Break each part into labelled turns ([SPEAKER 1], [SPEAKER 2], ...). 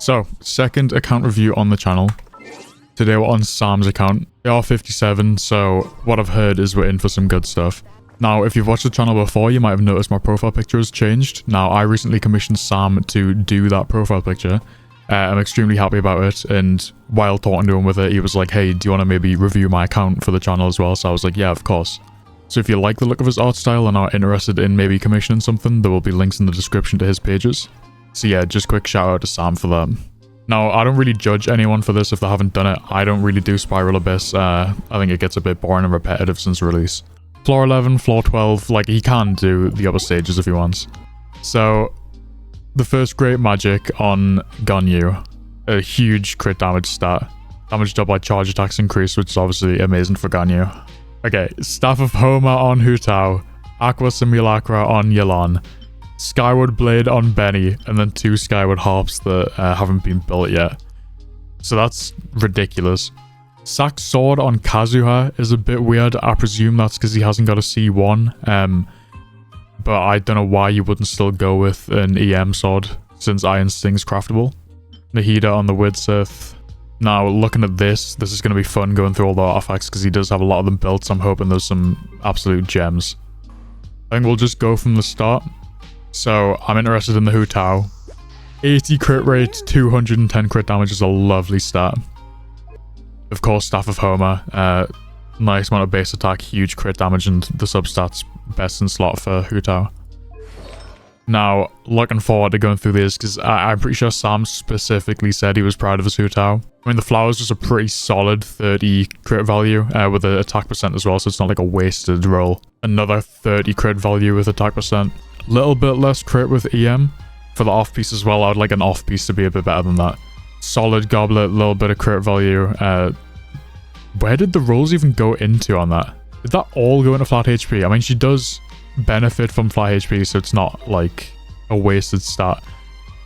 [SPEAKER 1] So, second account review on the channel. Today we're on Sam's account. They are 57, so what I've heard is we're in for some good stuff. Now, if you've watched the channel before, you might have noticed my profile picture has changed. Now, I recently commissioned Sam to do that profile picture. I'm extremely happy about it, and while talking to him with it, he was like, hey, do you want to maybe review my account for the channel as well? So I was like, yeah, of course. So if you like the look of his art style and are interested in maybe commissioning something, there will be links in the description to his pages. So yeah, just quick shout out to Sam for that. Now, I don't really judge anyone for this if they haven't done it. I don't really do Spiral Abyss. I think it gets a bit boring and repetitive since release. Floor 11, floor 12, like, he can do the other stages if he wants. So, the first great magic on Ganyu, a huge crit damage stat. Damage double by charge attacks increase, which is obviously amazing for Ganyu. Okay, Staff of Homer on Hu Tao, Aqua Simulacra on Yelan, Skyward Blade on Benny, and then 2 Skyward Harps that haven't been built yet. So that's ridiculous. Sack Sword on Kazuha is a bit weird. I presume that's because he hasn't got a C1. But I don't know why you wouldn't still go with an EM sword, since Iron Sting's craftable. Nahida on the Widsith. Now, looking at this is going to be fun going through all the artifacts, because he does have a lot of them built, so I'm hoping there's some absolute gems. I think we'll just go from the start. So, I'm interested in the Hu Tao. 80 crit rate, 210 crit damage is a lovely stat. Of course, Staff of Homer. Nice amount of base attack, huge crit damage, and the substats best in slot for Hu Tao. Now, looking forward to going through this, because I'm pretty sure Sam specifically said he was proud of his Hu Tao. I mean, the flower's just a pretty solid 30 crit value with an attack percent as well, so it's not like a wasted roll. Another 30 crit value with attack percent. Little bit less crit with EM. For the off piece as well, I would like an off piece to be a bit better than that. Solid goblet, little bit of crit value. Where did the rolls even go into on that? Did that all go into flat HP? I mean, she does benefit from flat HP, so it's not like a wasted stat.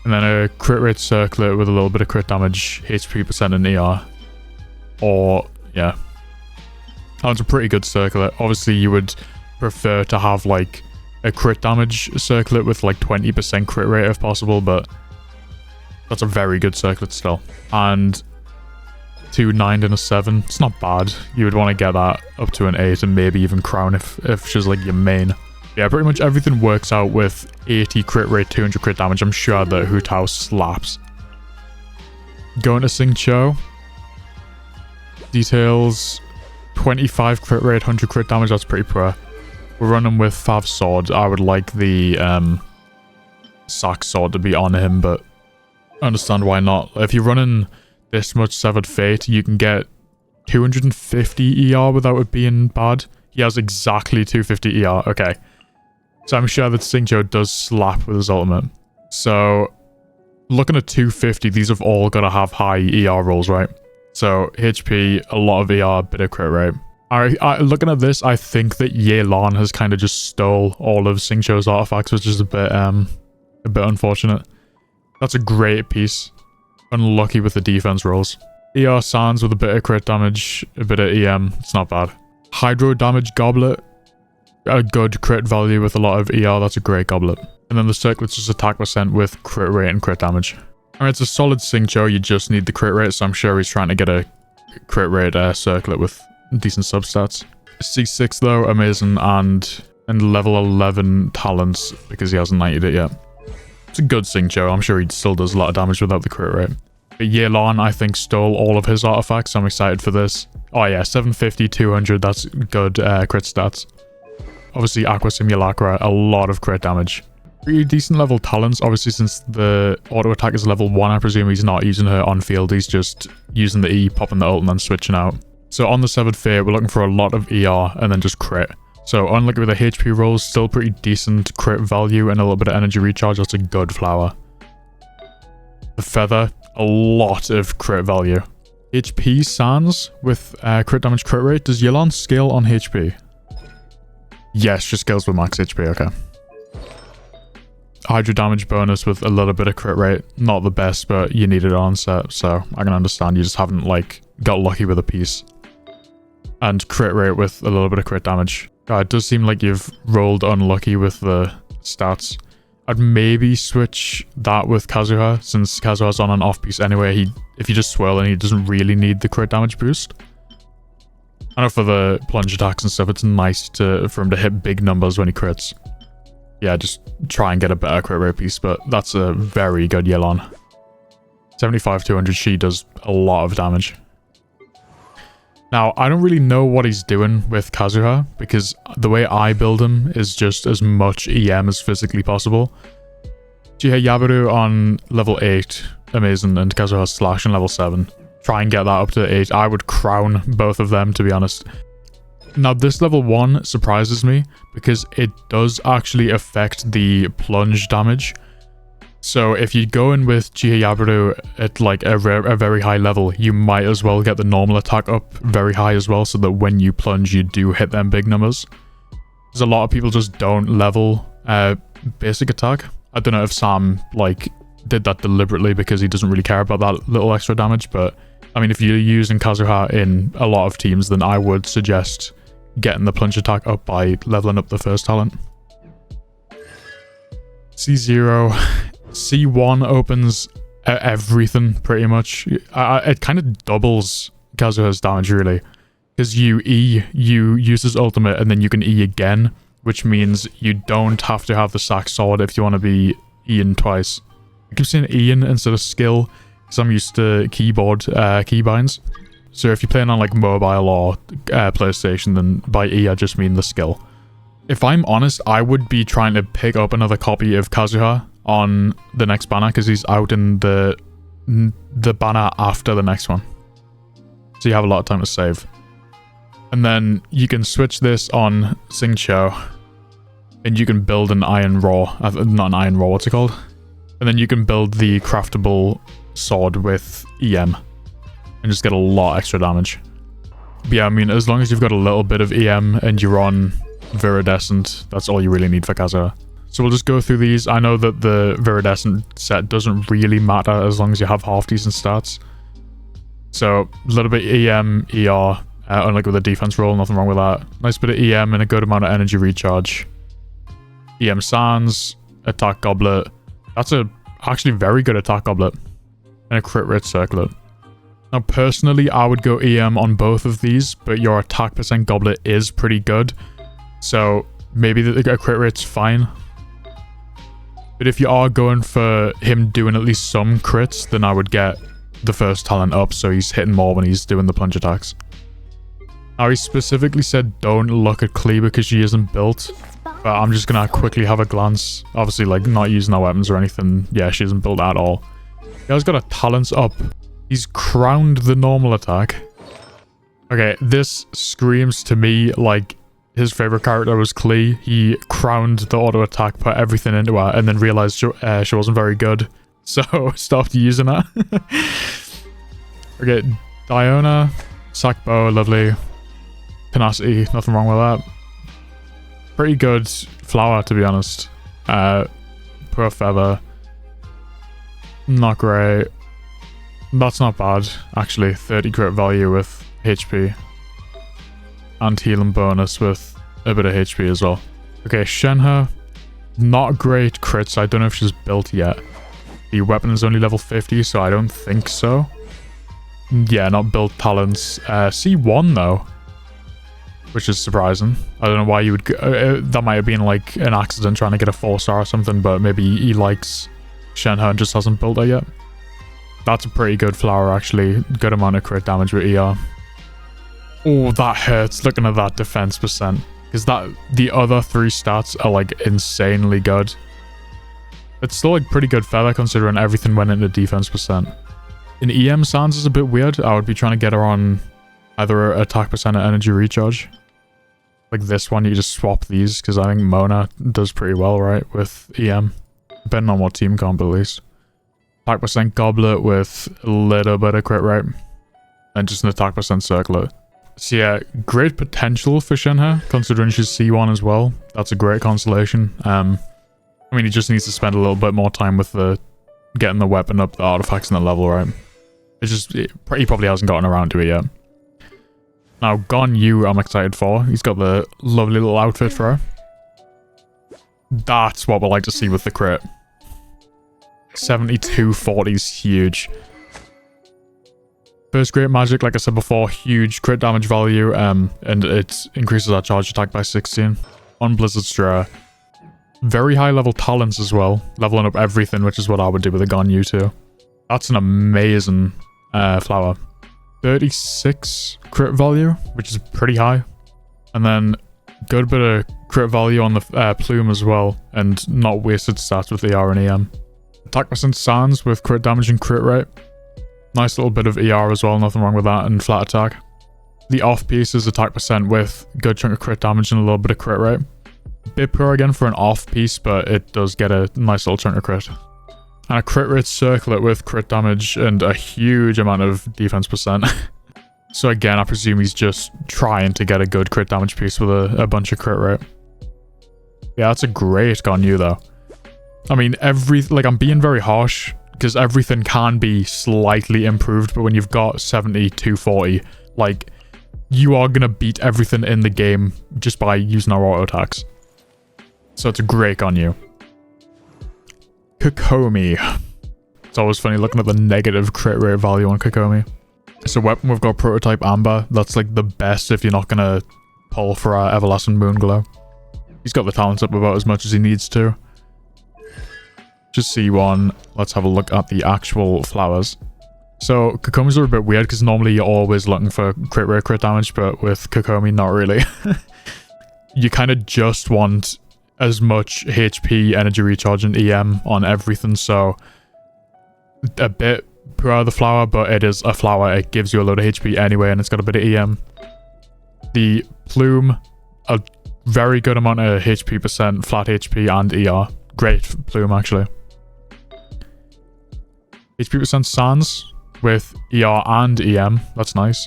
[SPEAKER 1] And then a crit rate circlet with a little bit of crit damage, HP percent and ER. Or, yeah. That one's a pretty good circlet. Obviously, you would prefer to have like a crit damage circlet with like 20% crit rate if possible, but that's a very good circlet still. And 2 9 and a 7. It's not bad. You would want to get that up to an 8 and maybe even crown if she's like your main. Yeah, pretty much everything works out with 80 crit rate, 200 crit damage. I'm sure that Hu Tao slaps. Going to Xingqiu. Details. 25 crit rate, 100 crit damage. That's pretty poor. We're running with Fav Sword. I would like the Sack Sword to be on him, but I understand why not. If you're running this much Severed Fate, you can get 250 ER without it being bad. He has exactly 250 ER. Okay. So I'm sure that Xingqiu does slap with his ultimate. So, looking at 250, these have all got to have high ER rolls, right? So, HP, a lot of ER, bit of crit rate. Looking at this, I think that Yelan has kind of just stole all of Xingqiu's artifacts, which is a bit unfortunate. That's a great piece. Unlucky with the defense rolls. ER Sands with a bit of crit damage, a bit of EM. It's not bad. Hydro damage goblet. A good crit value with a lot of ER. That's a great goblet. And then the circlet's just attack percent with crit rate and crit damage. Alright, it's a solid Xingqiu. You just need the crit rate, so I'm sure he's trying to get a crit rate circlet with decent substats. C6 though, amazing, and level 11 talents because he hasn't 90'd it yet. It's a good Xingqiu. I'm sure he still does a lot of damage without the crit rate. But Yelan, I think, stole all of his artifacts. I'm excited for this. Oh yeah, 750, 200. That's good crit stats. Obviously, Aqua Simulacra, a lot of crit damage. Pretty decent level talents. Obviously, since the auto attack is level 1, I presume he's not using her on field. He's just using the E, popping the ult, and then switching out. So on the Severed Fate, we're looking for a lot of ER and then just crit. So unlucky with the HP rolls, still pretty decent crit value and a little bit of energy recharge. That's a good flower. The Feather, a lot of crit value. HP Sans with crit damage crit rate. Does Yelan scale on HP? Yes, she scales with max HP, okay. Hydro damage bonus with a little bit of crit rate. Not the best, but you need it on set, so I can understand you just haven't like got lucky with a piece. And crit rate with a little bit of crit damage. It does seem like you've rolled unlucky with the stats. I'd maybe switch that with Kazuha, since Kazuha's on an off-piece anyway. If you just swirl and he doesn't really need the crit damage boost. I know for the plunge attacks and stuff, it's nice for him to hit big numbers when he crits. Yeah, just try and get a better crit rate piece, but that's a very good Yelan. 75-200, she does a lot of damage. Now, I don't really know what he's doing with Kazuha, because the way I build him is just as much EM as physically possible. Jihei Yabiru on level 8, amazing, and Kazuha Slash on level 7. Try and get that up to 8. I would crown both of them, to be honest. Now, this level 1 surprises me, because it does actually affect the plunge damage. So if you go in with Jihei Yabiru at like a very high level, you might as well get the normal attack up very high as well, so that when you plunge, you do hit them big numbers. Because a lot of people just don't level basic attack. I don't know if Sam like did that deliberately because he doesn't really care about that little extra damage, but I mean, if you're using Kazuha in a lot of teams, then I would suggest getting the plunge attack up by leveling up the first talent. C0... C1 opens everything, pretty much. It kind of doubles Kazuha's damage, really. Because you use his ultimate, and then you can E again, which means you don't have to have the sack sword if you want to be Ian twice. I keep saying Ian instead of skill, because I'm used to keyboard keybinds. So if you're playing on like mobile or PlayStation, then by E I just mean the skill. If I'm honest, I would be trying to pick up another copy of Kazuha on the next banner, because he's out in the banner after the next one. So you have a lot of time to save. And then you can switch this on Xingqiu, and you can build an iron raw, not an iron raw, what's it called? And then you can build the craftable sword with EM, and just get a lot extra damage. But yeah, I mean, as long as you've got a little bit of EM and you're on Viridescent, that's all you really need for Kazuha. So we'll just go through these. I know that the Viridescent set doesn't really matter as long as you have half decent stats. So a little bit EM, ER, unlike with a defense roll, nothing wrong with that. Nice bit of EM and a good amount of energy recharge. EM Sands, attack goblet. That's a actually very good attack goblet. And a crit rate circlet. Now personally, I would go EM on both of these, but your attack percent goblet is pretty good. So maybe the crit rate's fine. But if you are going for him doing at least some crits, then I would get the first talent up so he's hitting more when he's doing the plunge attacks. Now he specifically said don't look at Klee because she isn't built. But I'm just gonna quickly have a glance. Obviously, like, not using our weapons or anything. Yeah, she isn't built at all. He has got a talents up. He's crowned the normal attack. Okay, this screams to me like his favorite character was Klee. He crowned the auto attack, put everything into her, and then realized she wasn't very good. So stopped using her. Okay, Diona, sack bow, lovely. Tenacity, nothing wrong with that. Pretty good flower, to be honest. Poor feather. Not great. That's not bad, actually. 30 crit value with HP. And healing bonus with a bit of HP as well. Okay, Shenhe. Not great crits. I don't know if she's built yet. The weapon is only level 50, so I don't think so. Yeah, not built talents. C1 though. Which is surprising. I don't know why you would... that might have been like an accident trying to get a 4-star or something, but maybe he likes Shenhe and just hasn't built her yet. That's a pretty good flower, actually. Good amount of crit damage with ER. Oh, that hurts looking at that defense percent. Because the other 3 stats are like insanely good. It's still like pretty good feather considering everything went into defense percent. In EM Sands is a bit weird. I would be trying to get her on either attack percent or energy recharge. Like this one, you just swap these because I think Mona does pretty well, right, with EM. Depending on what team comp at least. Attack percent goblet with a little bit of crit rate. And just an attack percent circlet. So yeah, great potential for Shenhe, considering she's C1 as well. That's a great consolation. I mean, he just needs to spend a little bit more time with getting the weapon up, the artifacts, and the level, right? It's just, he probably hasn't gotten around to it yet. Now, Ganyu I'm excited for. He's got the lovely little outfit for her. That's what we like to see with the crit. 7240 is huge. First Great Magic, like I said before, huge crit damage value, and it increases our charge attack by 16. On Blizzard Strayer. Very high level talents as well, leveling up everything, which is what I would do with a Ganyu too. That's an amazing flower. 36 crit value, which is pretty high. And then good bit of crit value on the plume as well, and not wasted stats with ER and EM. Attack percent sans with crit damage and crit rate. Nice little bit of ER as well, nothing wrong with that, and flat attack. The off piece is attack percent with good chunk of crit damage and a little bit of crit rate. Bit poor again for an off piece, but it does get a nice little chunk of crit. And a crit rate circlet with crit damage and a huge amount of defense percent. So again, I presume he's just trying to get a good crit damage piece with a bunch of crit rate. Yeah, that's a great Ganyu though. I mean, I'm being very harsh, because everything can be slightly improved, but when you've got 7240, like, you are gonna beat everything in the game just by using our auto attacks. So it's a great Ganyu. Kokomi. It's always funny looking at the negative crit rate value on Kokomi. It's a weapon we've got Prototype Amber. That's like the best if you're not gonna pull for our Everlasting Moonglow. He's got the talents up about as much as he needs to. Just C1. Let's have a look at the actual flowers. So Kokomis are a bit weird because normally you're always looking for crit rate, crit damage, but with Kokomi, not really. You kind of just want as much HP, energy recharge, and EM on everything, so a bit poor the flower, but it is a flower. It gives you a load of HP anyway, and it's got a bit of EM. The plume, a very good amount of HP percent, flat HP, and ER. Great plume, actually. HP percent sans with ER and EM. That's nice.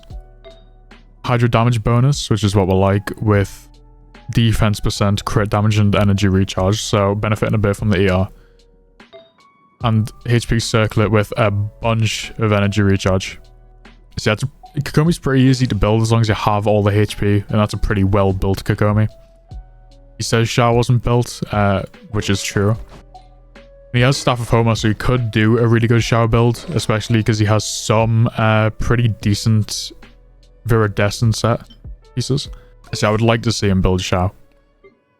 [SPEAKER 1] Hydro damage bonus, which is what we like, with defense percent, crit damage, and energy recharge. So benefiting a bit from the ER. And HP circlet with a bunch of energy recharge. So yeah, Kokomi's pretty easy to build as long as you have all the HP, and that's a pretty well built Kokomi. He says Shao wasn't built, which is true. He has Staff of Homer, so he could do a really good Shao build, especially because he has some pretty decent Viridescent set pieces. So I would like to see him build Shao.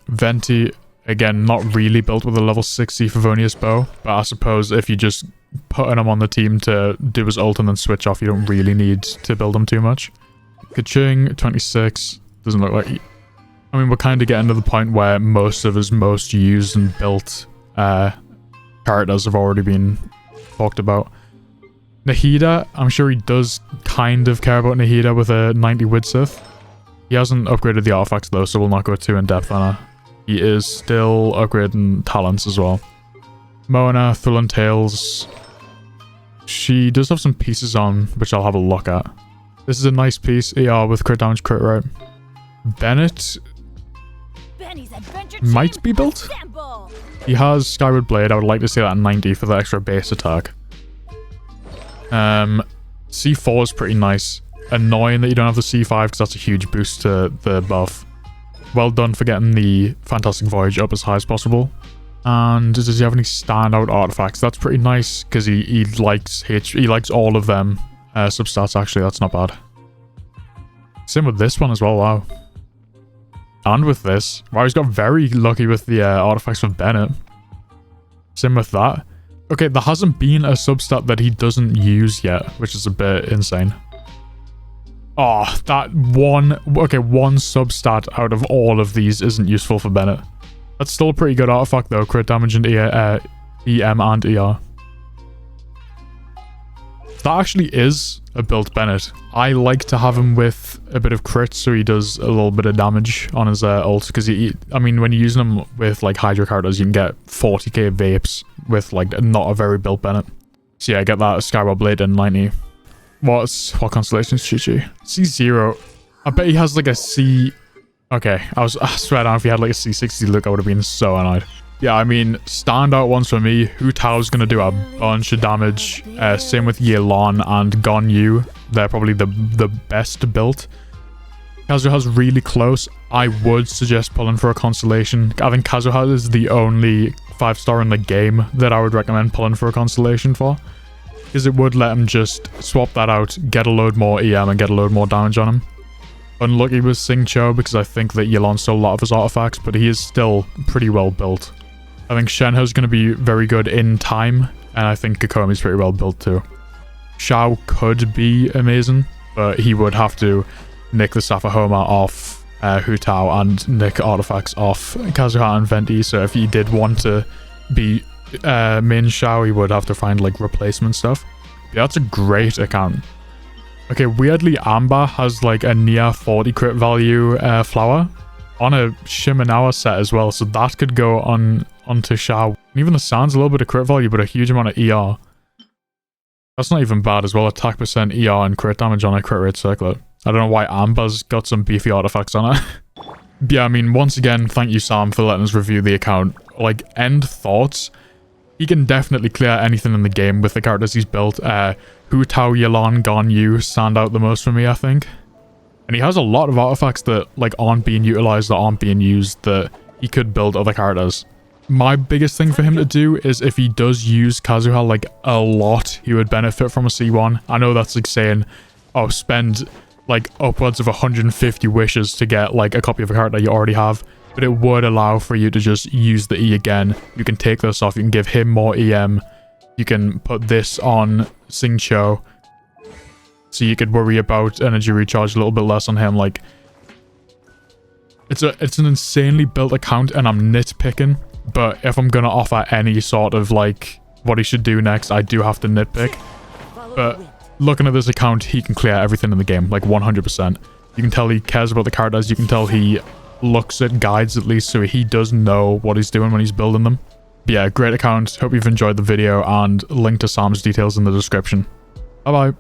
[SPEAKER 1] Venti, again, not really built with a level 60 Favonius bow, but I suppose if you just putting him on the team to do his ult and then switch off, you don't really need to build him too much. Kaching, 26, doesn't look like... I mean, we're kind of getting to the point where most of his most used and built characters have already been talked about. Nahida, I'm sure he does kind of care about Nahida with a 90 Widsith. He hasn't upgraded the artifacts though, so we'll not go too in depth on her. He is still upgrading talents as well. Moana, Thulin Tales. She does have some pieces on, which I'll have a look at. This is a nice piece, ER with crit damage, crit rate. Bennett might be built. He has Skyward Blade. I would like to see that at 90 for the extra base attack. C4 is pretty nice. Annoying that you don't have the C5 because that's a huge boost to the buff. Well done for getting the Fantastic Voyage up as high as possible. And does he have any standout artifacts? That's pretty nice because he likes all of them. Substats actually, that's not bad. Same with this one as well, wow. And with this. Wow, he's got very lucky with the artifacts for Bennett. Same with that. Okay, there hasn't been a substat that he doesn't use yet, which is a bit insane. Oh, that one... Okay, one substat out of all of these isn't useful for Bennett. That's still a pretty good artifact though, crit damage and EM and ER. That actually is a built Bennett. I like to have him with a bit of crit so he does a little bit of damage on his ult, because I mean, when you're using him with like Hydra characters, you can get 40k vapes with like not a very built Bennett. So yeah, I get that Skyward Blade in 90. What constellation is Chi-Chi? C0. I bet he has like a C... Okay, I swear down if he had like a C60 look, I would have been so annoyed. Yeah, I mean, standout ones for me. Hu Tao's gonna do a bunch of damage. Same with Yelan and Ganyu. They're probably the best built. Kazuha's really close. I would suggest pulling for a constellation. I think Kazuha is the only 5-star in the game that I would recommend pulling for a constellation for, because it would let him just swap that out, get a load more EM and get a load more damage on him. Unlucky with Xingqiu because I think that Yelan stole a lot of his artifacts, but he is still pretty well built. I think Shenhe's going to be very good in time, and I think Kokomi's pretty well built too. Xiao could be amazing, but he would have to nick the Safahoma off Hu Tao and nick artifacts off Kazuha and Venti, so if he did want to be main Xiao, he would have to find like replacement stuff. Yeah, that's a great account. Okay, weirdly Amber has like a near 40 crit value flower on a Shimenawa set as well, so that could go onto Xiao. And even the Sand's a little bit of crit value, but a huge amount of ER. That's not even bad as well. Attack percent, ER, and crit damage on a crit rate circlet. I don't know why Amber's got some beefy artifacts on it. Yeah, I mean, once again, thank you, Sam, for letting us review the account. Like, end thoughts. He can definitely clear anything in the game with the characters he's built. Hu Tao, Yelan, Ganyu stand out the most for me, I think. And he has a lot of artifacts that, like, aren't being utilized, that aren't being used, that he could build other characters. My biggest thing for him to do is if he does use Kazuha, like, a lot, he would benefit from a C1. I know that's like saying, oh, spend, like, upwards of 150 wishes to get, like, a copy of a character you already have. But it would allow for you to just use the E again. You can take this off, you can give him more EM. You can put this on Xingqiu, so you could worry about energy recharge a little bit less on him. Like, it's an insanely built account, and I'm nitpicking. But if I'm gonna offer any sort of like what he should do next, I do have to nitpick. But looking at this account, he can clear everything in the game, like 100%. You can tell he cares about the characters. You can tell he looks at guides at least, so he does know what he's doing when he's building them. But yeah, great account. Hope you've enjoyed the video, and link to Sam's details in the description. Bye bye.